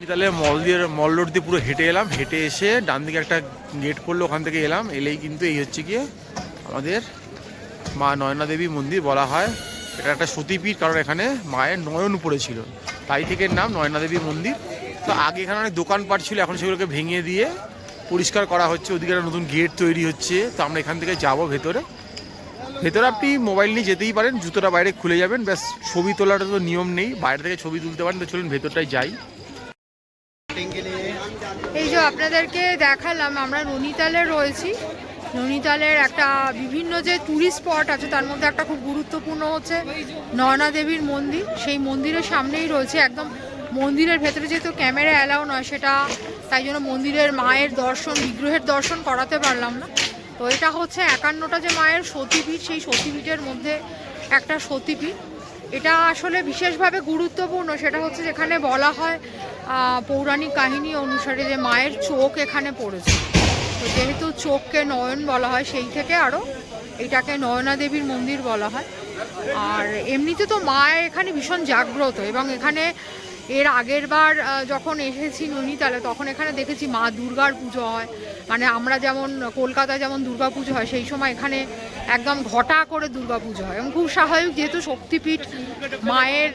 তাহলে মল রোড দিয়ে পুরো হেঁটে এলাম, হেঁটে এসে ডান দিকে একটা গেট পড়লো, ওখান থেকে এলাম। এলেই কিন্তু এই হচ্ছে গিয়ে আমাদের মা নয়না দেবী মন্দির বলা হয়। এটা একটা সতীপীঠ, কারণ এখানে মায়ের নয়ন পড়েছিল, তাই থেকে নাম নয়না দেবী মন্দির। তো আগে এখানে অনেক দোকানপাট ছিল, এখন সেগুলোকে ভেঙে দিয়ে পরিষ্কার করা হচ্ছে। ওদিকে একটা নতুন গেট তৈরি হচ্ছে। তো আমরা এখান থেকে যাবো ভেতরে। ভেতরে আপনি মোবাইল নিয়ে যেতেই পারেন, জুতোটা বাইরে খুলে যাবেন, ব্যাস। ছবি তোলার তো নিয়ম নেই, বাইরে থেকে ছবি তুলতে পারেন। তো চলুন ভেতরটাই যাই। এই যে আপনাদেরকে দেখালাম, আমরা নৈনিতালে রয়েছি। নৈনিতালের একটা বিভিন্ন যে ট্যুরিস্ট স্পট আছে, তার মধ্যে একটা খুব গুরুত্বপূর্ণ হচ্ছে নয়না দেবীর মন্দির। সেই মন্দিরের সামনেই রয়েছে, একদম মন্দিরের ভেতরে যেহেতু ক্যামেরা অ্যালাউ নয়, সেটা তাই জন্য মন্দিরের মায়ের দর্শন, বিগ্রহের দর্শন করাতে পারলাম না। তো এটা হচ্ছে 51টা যে মায়ের সতীপীঠ, সেই সতীপীঠের মধ্যে একটা সতীপীঠ। এটা আসলে বিশেষভাবে গুরুত্বপূর্ণ, সেটা হচ্ছে যেখানে বলা হয় পৌরাণিক কাহিনী অনুসারে যে মায়ের চোখ এখানে পড়েছে। তো যেহেতু চোখকে নয়ন বলা হয়, সেই থেকে আরও এটাকে নয়না দেবীর মন্দির বলা হয়। আর এমনিতে তো মা এখানে ভীষণ জাগ্রত, এবং এখানে এর আগের বার যখন এসেছি নৈনিতালে, তখন এখানে দেখেছি মা দুর্গার পুজো হয়। মানে আমরা যেমন কলকাতায় যেমন দুর্গা পুজো হয়, সেই সময় এখানে একদম ঘটা করে দুর্গা পুজো হয়। এবং খুব স্বাভাবিক, যেহেতু শক্তিপীঠ, মায়ের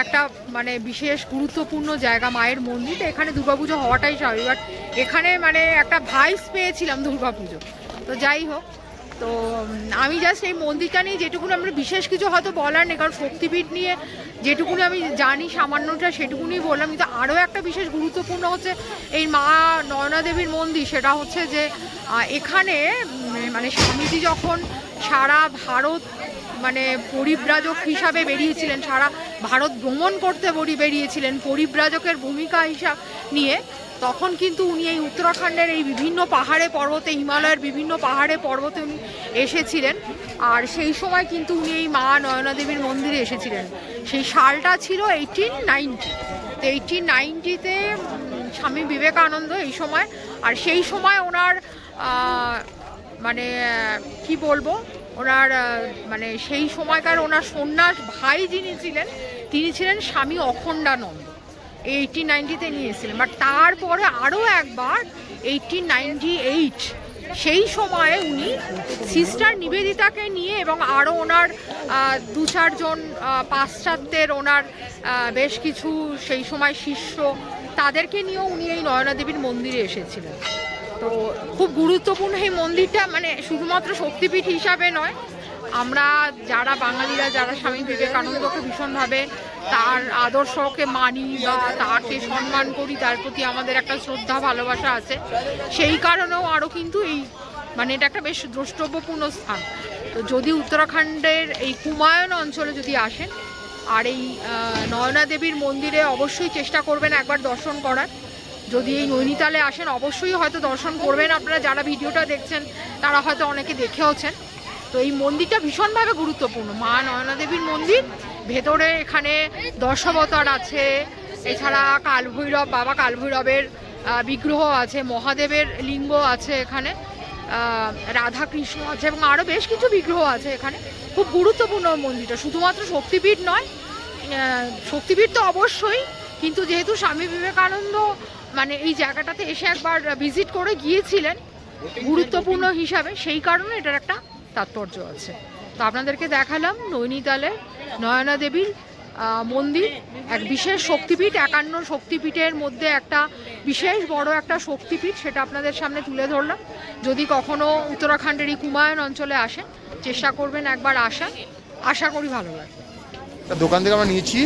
একটা মানে বিশেষ গুরুত্বপূর্ণ জায়গা, মায়ের মন্দির, এখানে দুর্গা পুজো হওয়াটাই স্বাভাবিক। বাট এখানে মানে একটা ভাইবস পেয়েছিলাম দুর্গা পুজো। তো যাই হোক, তো আমি জাস্ট এই মন্দিরটা নিয়ে যেটুকুনি, আমরা বিশেষ কিছু হয়তো বলার নেই, কারণ শক্তিপীঠ নিয়ে যেটুকুনি আমি জানি সামান্যটা সেটুকুনি বললাম। কিন্তু আরও একটা বিশেষ গুরুত্বপূর্ণ হচ্ছে এই মা নয়না দেবীর মন্দির। সেটা হচ্ছে যে এখানে মানে স্বামীজি যখন সারা ভারত মানে পরিব্রাজক হিসাবে বেরিয়েছিলেন, সারা ভারত ভ্রমণ করতে বেরিয়েছিলেন পরিব্রাজকের ভূমিকা হিসাব নিয়ে, তখন কিন্তু উনি এই উত্তরাখণ্ডের এই বিভিন্ন পাহাড়ে পর্বতে, হিমালয়ের বিভিন্ন পাহাড়ে পর্বতে উনি এসেছিলেন। আর সেই সময় কিন্তু উনি এই মা নয়না দেবীর মন্দিরে এসেছিলেন। সেই সালটা ছিল 1890। তো 1890-তে স্বামী বিবেকানন্দ এই সময়, আর সেই সময় ওনার মানে কি বলবো, ওনার মানে সেই সময়কার ওনার সন্ন্যাস ভাই যিনি ছিলেন, তিনি ছিলেন স্বামী অখণ্ডানন্দ। 1890-তে নিয়েছিলেন। বাট তারপরে আরও একবার 1898 সেই সময়ে উনি সিস্টার নিবেদিতাকে নিয়ে, এবং আরও ওনার 2-4 জন পাশ্চাত্যের ওনার বেশ কিছু সেই সময় শিষ্য, তাদেরকে নিয়েও উনি এই নয়না দেবীর মন্দিরে এসেছিলেন। তো খুব গুরুত্বপূর্ণ এই মন্দিরটা, মানে শুধুমাত্র শক্তিপীঠ হিসাবে নয়, আমরা যারা বাঙালিরা, যারা স্বামী বিবেকানন্দকে ভীষণভাবে তার আদর্শকে মানি বা তাকে সম্মান করি, তার প্রতি আমাদের একটা শ্রদ্ধা ভালোবাসা আছে, সেই কারণেও আরও কিন্তু এই মানে এটা একটা বেশ দ্রষ্টব্যপূর্ণ স্থান। তো যদি উত্তরাখণ্ডের এই কুমায়ুন অঞ্চলে যদি আসেন, আর এই নয়না দেবীর মন্দিরে অবশ্যই চেষ্টা করবেন একবার দর্শন করার। যদি এই নৈনিতালে আসেন, অবশ্যই হয়তো দর্শন করবেন। আপনারা যারা ভিডিওটা দেখছেন তারা হয়তো অনেকে দেখেওছেন। তো এই মন্দিরটা ভীষণভাবে গুরুত্বপূর্ণ, মা নয়না দেবীর মন্দির। ভেতরে এখানে দশাবতার আছে, এছাড়া কালভৈরব, বাবা কালভৈরবের বিগ্রহ আছে, মহাদেবের লিঙ্গ আছে এখানে, রাধাকৃষ্ণ আছে, এবং আরও বেশ কিছু বিগ্রহ আছে এখানে। খুব গুরুত্বপূর্ণ মন্দিরটা, শুধুমাত্র শক্তিপীঠ নয়। শক্তিপীঠ তো অবশ্যই, কিন্তু যেহেতু স্বামী বিবেকানন্দ মানে এই জায়গাটাতে এসে একবার ভিজিট করে গিয়েছিলেন গুরুত্বপূর্ণ হিসাবে, সেই কারণে এটার একটা তাৎপর্য আছে। তো আপনাদেরকে দেখালাম নৈনিতালের নয়না দেবীর মন্দির, এক বিশেষ শক্তিপীঠ, 51 শক্তিপীঠের মধ্যে একটা বিশেষ বড় একটা শক্তিপীঠ, সেটা আপনাদের সামনে তুলে ধরলাম। যদি কখনো উত্তরাখণ্ডের এই কুমায়ুন অঞ্চলে আসেন, চেষ্টা করবেন একবার আসার, আশা করি ভালো লাগবে। দোকান থেকে আমরা নিয়েছি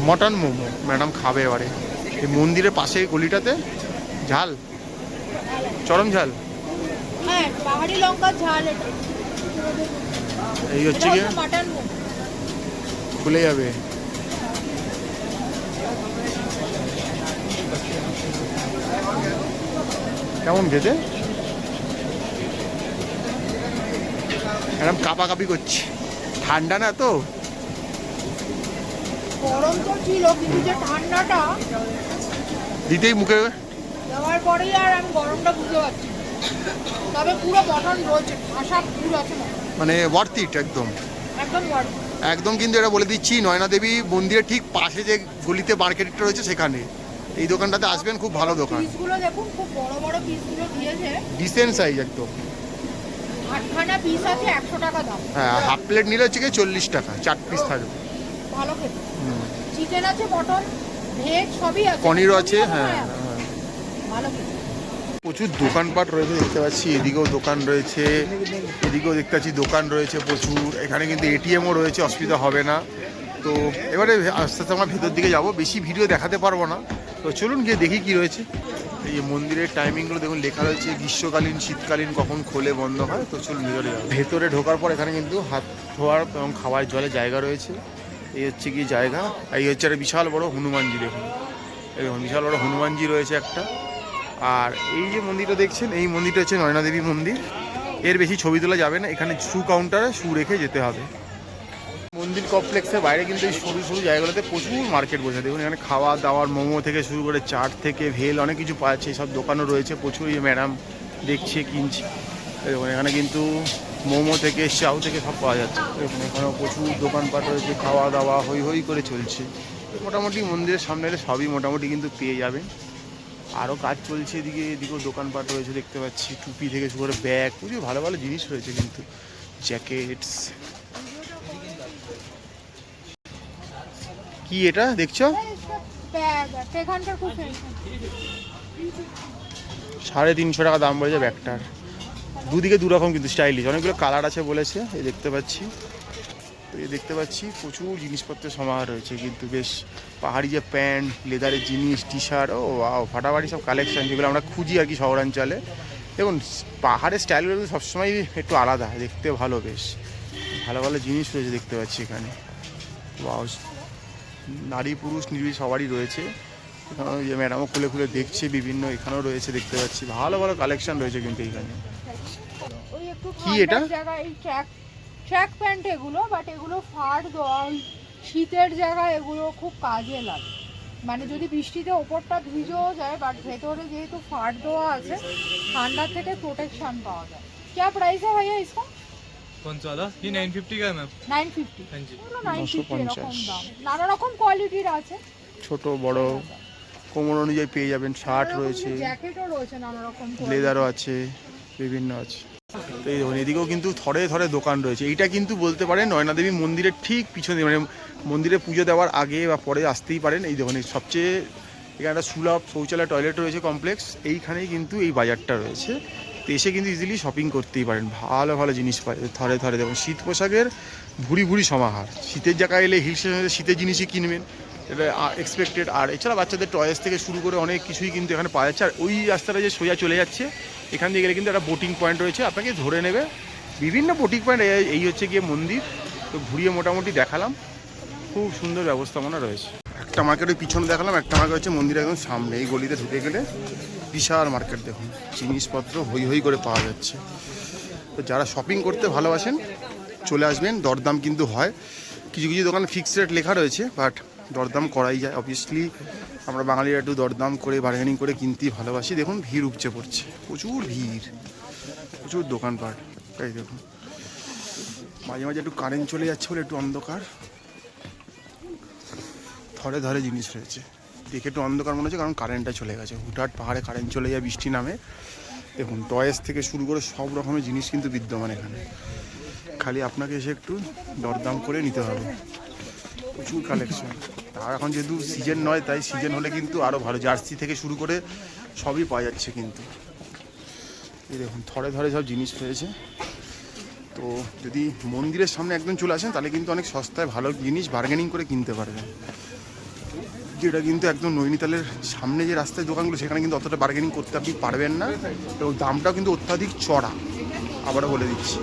মটন মোমো, ম্যাডাম খাবে এবারে। এই মন্দিরের পাশে গলিটাতে ঝাল, চরম ঝাল, হ্যাঁ পাহাড়ি লঙ্কার ঝাল। এই হচ্ছে গিয়ে মটন মোমো, খুলে যাবে। কেমন খেতে? ম্যাডাম কাঁপাকাঁপি করছি, ঠান্ডা না তো, গরম তো ছিল, কিন্তু যে ঠান্ডাটা দিতেই মুখে দেওয়ার পরেই আর আমি গরমটা বুঝতে পারছি। তবে পুরো মটন রয়েছে, আশা পুরো আছে, মানে ওয়ার্থ ইট একদম একদম একদম। কিন্তু এটা বলে দিচ্ছি, নয়না দেবী মন্দিরের ঠিক পাশে যে গলিতে মার্কেটটা রয়েছে সেখানে এই দোকানটাতে আসবেন, খুব ভালো দোকান। পিসগুলো দেখুন, খুব বড় বড় পিসগুলো দিয়েছে, ডিসেন্ট সাইজ একদম। 8খানা পিস আছে, 100 টাকা দাম। হ্যাঁ, হাফ প্লেট নিলে হচ্ছে কি 40 টাকা, 4 পিস থাকবে। ভালো খেতে। চিকেন আছে, মটন, ভেজ সবই আছে, পনিরও আছে। হ্যাঁ, ভালো খেতে। প্রচুর দোকানপাট রয়েছে দেখতে পাচ্ছি, এদিকেও দোকান রয়েছে, এদিকেও দেখতে পাচ্ছি দোকান রয়েছে প্রচুর। এখানে কিন্তু এটিএমও রয়েছে, অসুবিধা হবে না। তো এবারে আস্তে আস্তে আমরা ভেতর দিকে যাব, বেশি ভিডিও দেখাতে পারবো না, তো চলুন গিয়ে দেখি কি রয়েছে। এই মন্দিরের টাইমিংগুলো দেখুন লেখা রয়েছে, গ্রীষ্মকালীন শীতকালীন কখন খোলে বন্ধ হয়। তো চলুন ভেতরে যাবো। ভেতরে ঢোকার পর এখানে কিন্তু হাত ধোয়ার এবং খাওয়ার জলের জায়গা রয়েছে। এই হচ্ছে কি জায়গা, এই হচ্ছে একটা বিশাল বড় হনুমানজি। দেখুন এই দেখুন বিশাল বড় হনুমানজি রয়েছে একটা। আর এই যে মন্দিরটা দেখছেন, এই মন্দিরটা হচ্ছে নয়না দেবী মন্দির। এর বেশি ছবি তোলা যাবে না, এখানে শু কাউন্টারে শু রেখে যেতে হবে। মন্দির কমপ্লেক্সের বাইরে কিন্তু এই সরু সরু জায়গাগুলোতে প্রচুর মার্কেট বসে। দেখুন এখানে খাওয়া দাওয়ার, মোমো থেকে শুরু করে চাট থেকে ভেল অনেক কিছু পাওয়া যাচ্ছে। সব দোকানও রয়েছে প্রচুর। এই ম্যাডাম দেখছে, কিনছে। দেখুন এখানে কিন্তু মোমো থেকে চাউ থেকে সব পাওয়া যাচ্ছে। দেখুন এখানেও প্রচুর দোকানপাট রয়েছে, খাওয়া দাওয়া হই হই করে চলছে। মোটামুটি মন্দিরের সামনে এলে সবই মোটামুটি কিন্তু পেয়ে যাবেন। আরও কাজ চলছে এদিকে, এদিকেও দোকানপাট রয়েছে দেখতে পাচ্ছি। টুপি থেকে শুরু করে ব্যাগ, প্রচুর ভালো ভালো জিনিস রয়েছে কিন্তু, জ্যাকেটস। কি এটা দেখছো? 350 টাকা দাম বলেছে ব্যাগটার। দুদিকে দু রকম কিন্তু স্টাইলিশ, অনেকগুলো কালার আছে বলেছে। এই দেখতে পাচ্ছি, তো এই দেখতে পাচ্ছি প্রচুর জিনিসপত্রের সমাহার রয়েছে কিন্তু বেশ। পাহাড়ি যে প্যান্ট, লেদারের জিনিস, টি শার্ট, ও ওয়াও, ফাটাফাটি সব কালেকশন, যেগুলো আমরা খুঁজি আর কি শহরাঞ্চলে। দেখুন পাহাড়ের স্টাইলগুলো কিন্তু সবসময় একটু আলাদা, দেখতে ভালো, বেশ ভালো ভালো জিনিস রয়েছে দেখতে পাচ্ছি এখানে। ওয়াও, নারী পুরুষ নির্বিশেষে সবারই রয়েছে। এখানে যে ম্যাডামও খুলে খুলে দেখছে বিভিন্ন, এখানেও রয়েছে দেখতে পাচ্ছি। ভালো ভালো কালেকশন রয়েছে কিন্তু এইখানে। কি এটা? ট্র্যাক প্যান্ট এগুলো, বাট এগুলো ফাড় দেওয়া, শীতের জায়গায় এগুলো খুব কাজে লাগে। মানে যদি বৃষ্টিতে ওপরটা ভিজেও যায়, বাট ভেতরে যেহেতু ফাড় দেওয়া আছে, ঠান্ডার থেকে প্রোটেকশন পাওয়া যায়। क्या प्राइस है भैया इसका? कौन सा वाला? ये 950 का है मैम। 950। हाँ जी। 950 এরকম দাম। নানা রকম কোয়ালিটির আছে, ছোট বড় কোমর অনুযায়ী পেয়ে যাবেন। শার্ট রয়েছে, জ্যাকেটও রয়েছে, নানা রকম লেদারও আছে, বিভিন্ন আছে। তো এই দেখুন এদিকেও কিন্তু থরে থরে দোকান রয়েছে। এইটা কিন্তু বলতে পারেন নয়না দেবী মন্দিরের ঠিক পিছনে, মানে মন্দিরে পুজো দেওয়ার আগে বা পরে আসতেই পারেন। এই দেখুন সবচেয়ে এখানে একটা সুলভ শৌচালয়, টয়লেট রয়েছে কমপ্লেক্স, এইখানেই কিন্তু এই বাজারটা রয়েছে। তো এসে কিন্তু ইজিলি শপিং করতেই পারেন, ভালো ভালো জিনিস পায় থরে থরে। দেখুন শীত পোশাকের ভুরি ভুরি সমাহার। শীতের জায়গায় এলে হিল স্টেশনে শীতের জিনিসই কিনবেন, এটা এক্সপেক্টেড। আর এছাড়া বাচ্চাদের টয়েস থেকে শুরু করে অনেক কিছুই কিন্তু এখানে পাওয়া যাচ্ছে। আর ওই রাস্তাটা যে সোজা চলে যাচ্ছে, এখান দিয়ে গেলে কিন্তু একটা বোটিং পয়েন্ট রয়েছে, আপনাকে ধরে নেবে। বিভিন্ন বোটিং পয়েন্ট, এই হচ্ছে গিয়ে মন্দির। তো ঘুরিয়ে মোটামুটি দেখালাম, খুব সুন্দর ব্যবস্থাপনা রয়েছে। একটা মার্কেটের পিছনে দেখালাম, একটা মার্কেট হচ্ছে মন্দির একদম সামনে। এই গলিতে ঢুকে গেলে বিশাল মার্কেট, দেখুন জিনিসপত্র হই হই করে পাওয়া যাচ্ছে। তো যারা শপিং করতে ভালোবাসেন চলে আসবেন। দরদাম কিন্তু হয়, কিছু কিছু দোকানে ফিক্সড রেট লেখা রয়েছে, বাট দরদাম করাই যায়। অবভিয়াসলি আমরা বাঙালিরা একটু দরদাম করে বার্গেনিং করে কিনতেই ভালোবাসি। দেখুন ভিড় উপচে পড়ছে, প্রচুর ভিড়, প্রচুর দোকানপাট। তাই দেখুন মাঝে মাঝে একটু কারেন্ট চলে যাচ্ছে বলে একটু অন্ধকার, ধরে ধরে জিনিস রয়েছে। দেখে একটু অন্ধকার মনে হচ্ছে, কারণ কারেন্টটা চলে গেছে। হুটহাট পাহাড়ে কারেন্ট চলে যায় বৃষ্টি নামে। দেখুন টয়েস থেকে শুরু করে সব রকমের জিনিস কিন্তু বিদ্যমান এখানে, খালি আপনাকে এসে একটু দরদাম করে নিতে হবে। প্রচুর কালেকশন। আর এখন যেহেতু সিজন নয়, তাই সিজন হলে কিন্তু আরও ভালো। জার্সি থেকে শুরু করে সবই পাওয়া যাচ্ছে কিন্তু। এই দেখুন থরে ধরে সব জিনিস রয়েছে। তো যদি মন্দিরের সামনে একদম চলে আসেন, তাহলে কিন্তু অনেক সস্তায় ভালো জিনিস বার্গেনিং করে কিনতে পারবেন। যেটা কিন্তু একদম নৈনিতালের সামনে যে রাস্তায় দোকানগুলো, সেখানে কিন্তু অতটা বার্গেনিং করতে আপনি পারবেন না, এবং দামটাও কিন্তু অত্যাধিক চড়া, আবারও বলে দিচ্ছি।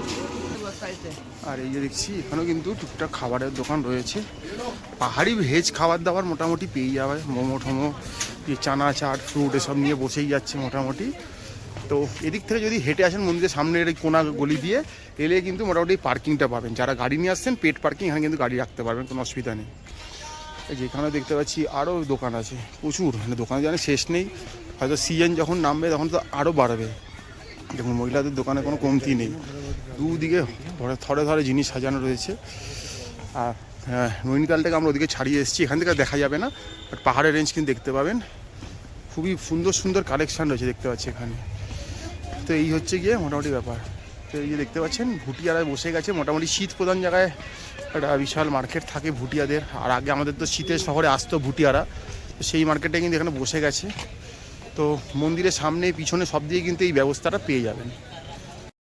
আর এই যে দেখছি এখানেও কিন্তু টুকটাক খাবারের দোকান রয়েছে। পাহাড়ি ভেজ খাবার দাবার মোটামুটি পেয়ে যাবে। মোমো টোমো, চানা চাট, ফ্রুট এসব নিয়ে বসেই যাচ্ছে মোটামুটি। তো এদিক থেকে যদি হেঁটে আসেন মন্দিরের সামনের কোনা গলি দিয়ে এলে কিন্তু মোটামুটি পার্কিংটা পাবেন। যারা গাড়ি নিয়ে আসছেন পেড পার্কিং, এখানে কিন্তু গাড়ি রাখতে পারবেন, কোনো অসুবিধা নেই। যেখানে দেখতে পাচ্ছি আরও দোকান আছে প্রচুর, মানে দোকানে জানে শেষ নেই। হয়তো সিজন যখন নামবে তখন তো আরও বাড়বে। দেখুন মহিলাদের দোকানে কোনো কমতি নেই, দুদিকে থরে থরে জিনিস সাজানো রয়েছে। আর নৈনিতাল থেকে আমরা ওদিকে ছাড়িয়ে এসেছি, এখান থেকে দেখা যাবে না, বাট পাহাড়ের রেঞ্জ কিন্তু দেখতে পাবেন। খুবই সুন্দর সুন্দর কালেকশান রয়েছে দেখতে পাচ্ছি এখানে। তো এই হচ্ছে গিয়ে মোটামুটি ব্যাপার। তো এই যে দেখতে পাচ্ছেন ভুটিয়ারা বসে গেছে, মোটামুটি শীত প্রধান জায়গায় একটা বিশাল মার্কেট থাকে ভুটিয়াদের। আর আগে আমাদের তো শীতের শহরে আসতো ভুটিয়ারা, তো সেই মার্কেটে কিন্তু এখানে বসে গেছে। তো মন্দিরের সামনে পিছনে সব দিকে কিন্তু এই ব্যবস্থাটা পেয়ে যাবেন।